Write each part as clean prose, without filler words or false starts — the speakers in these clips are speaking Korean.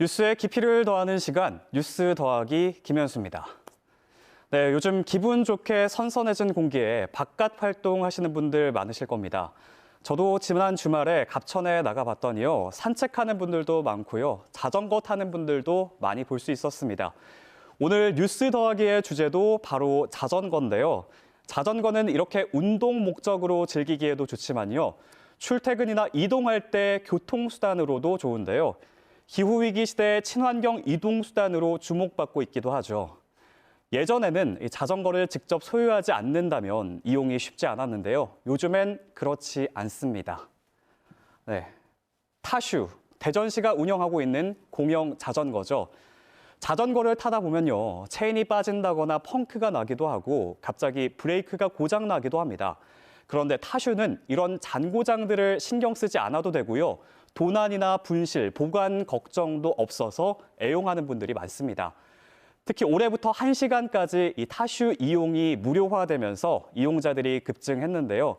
뉴스의 깊이를 더하는 시간, 뉴스 더하기 김현수입니다. 네, 요즘 기분 좋게 선선해진 공기에 바깥 활동하시는 분들 많으실 겁니다. 저도 지난 주말에 갑천에 나가봤더니요, 산책하는 분들도 많고요, 자전거 타는 분들도 많이 볼 수 있었습니다. 오늘 뉴스 더하기의 주제도 바로 자전거인데요. 자전거는 이렇게 운동 목적으로 즐기기에도 좋지만요, 출퇴근이나 이동할 때 교통수단으로도 좋은데요. 기후위기 시대의 친환경 이동수단으로 주목받고 있기도 하죠. 예전에는 자전거를 직접 소유하지 않는다면 이용이 쉽지 않았는데요. 요즘엔 그렇지 않습니다. 네, 타슈, 대전시가 운영하고 있는 공영 자전거죠. 자전거를 타다 보면요, 체인이 빠진다거나 펑크가 나기도 하고 갑자기 브레이크가 고장나기도 합니다. 그런데 타슈는 이런 잔고장들을 신경 쓰지 않아도 되고요. 도난이나 분실, 보관 걱정도 없어서 애용하는 분들이 많습니다. 특히 올해부터 1시간까지 이 타슈 이용이 무료화되면서 이용자들이 급증했는데요.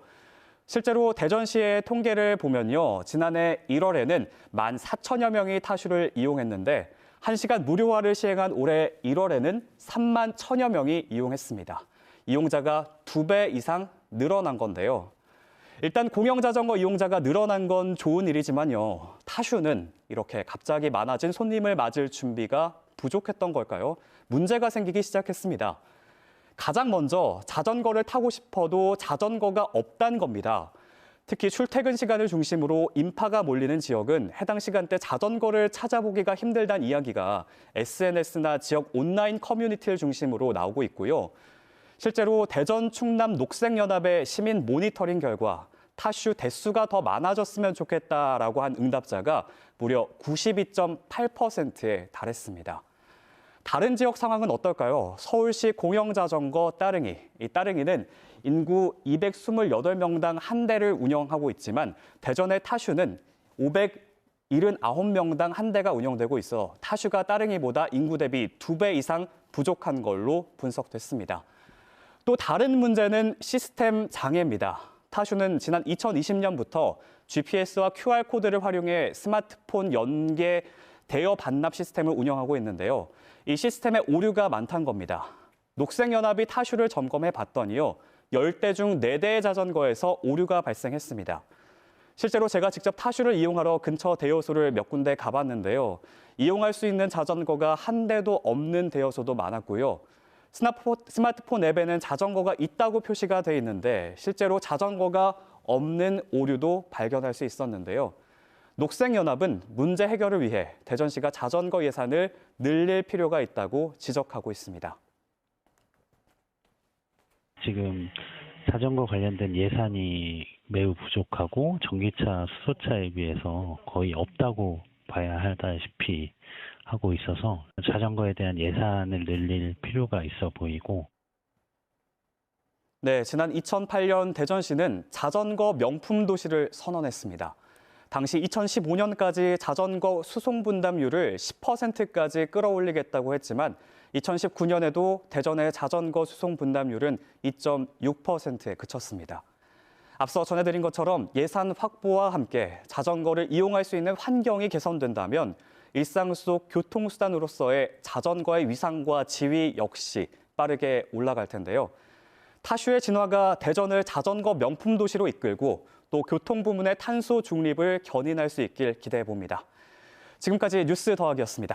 실제로 대전시의 통계를 보면요, 지난해 1월에는 14,000여 명이 타슈를 이용했는데 1시간 무료화를 시행한 올해 1월에는 31,000여 명이 이용했습니다. 이용자가 2배 이상 늘어난 건데요. 일단 공영자전거 이용자가 늘어난 건 좋은 일이지만요. 타슈는 이렇게 갑자기 많아진 손님을 맞을 준비가 부족했던 걸까요? 문제가 생기기 시작했습니다. 가장 먼저 자전거를 타고 싶어도 자전거가 없다는 겁니다. 특히 출퇴근 시간을 중심으로 인파가 몰리는 지역은 해당 시간대 자전거를 찾아보기가 힘들다는 이야기가 SNS나 지역 온라인 커뮤니티를 중심으로 나오고 있고요. 실제로 대전 충남 녹색연합의 시민 모니터링 결과 타슈 대수가 더 많아졌으면 좋겠다라고 한 응답자가 무려 92.8%에 달했습니다. 다른 지역 상황은 어떨까요? 서울시 공영자전거 따릉이. 이 따릉이는 인구 228명당 한 대를 운영하고 있지만 대전의 타슈는 579명당 한 대가 운영되고 있어 타슈가 따릉이보다 인구 대비 2배 이상 부족한 걸로 분석됐습니다. 또 다른 문제는 시스템 장애입니다. 타슈는 지난 2020년부터 GPS와 QR코드를 활용해 스마트폰 연계 대여 반납 시스템을 운영하고 있는데요. 이 시스템에 오류가 많다는 겁니다. 녹색연합이 타슈를 점검해 봤더니요, 10대 중 4대의 자전거에서 오류가 발생했습니다. 실제로 제가 직접 타슈를 이용하러 근처 대여소를 몇 군데 가봤는데요. 이용할 수 있는 자전거가 한 대도 없는 대여소도 많았고요. 스마트폰 앱에는 자전거가 있다고 표시가 돼 있는데 실제로 자전거가 없는 오류도 발견할 수 있었는데요. 녹색연합은 문제 해결을 위해 대전시가 자전거 예산을 늘릴 필요가 있다고 지적하고 있습니다. 지금 자전거 관련된 예산이 매우 부족하고 전기차, 수소차에 비해서 거의 없다고 봐야 하다시피 하고 있어서 자전거에 대한 예산을 늘릴 필요가 있어 보이고. 네, 지난 2008년 대전시는 자전거 명품 도시를 선언했습니다. 당시 2015년까지 자전거 수송 분담률을 10%까지 끌어올리겠다고 했지만 2019년에도 대전의 자전거 수송 분담률은 2.6%에 그쳤습니다. 앞서 전해드린 것처럼 예산 확보와 함께 자전거를 이용할 수 있는 환경이 개선된다면 일상 속 교통수단으로서의 자전거의 위상과 지위 역시 빠르게 올라갈 텐데요. 타슈의 진화가 대전을 자전거 명품 도시로 이끌고 또 교통 부문의 탄소 중립을 견인할 수 있길 기대해 봅니다. 지금까지 뉴스 더하기였습니다.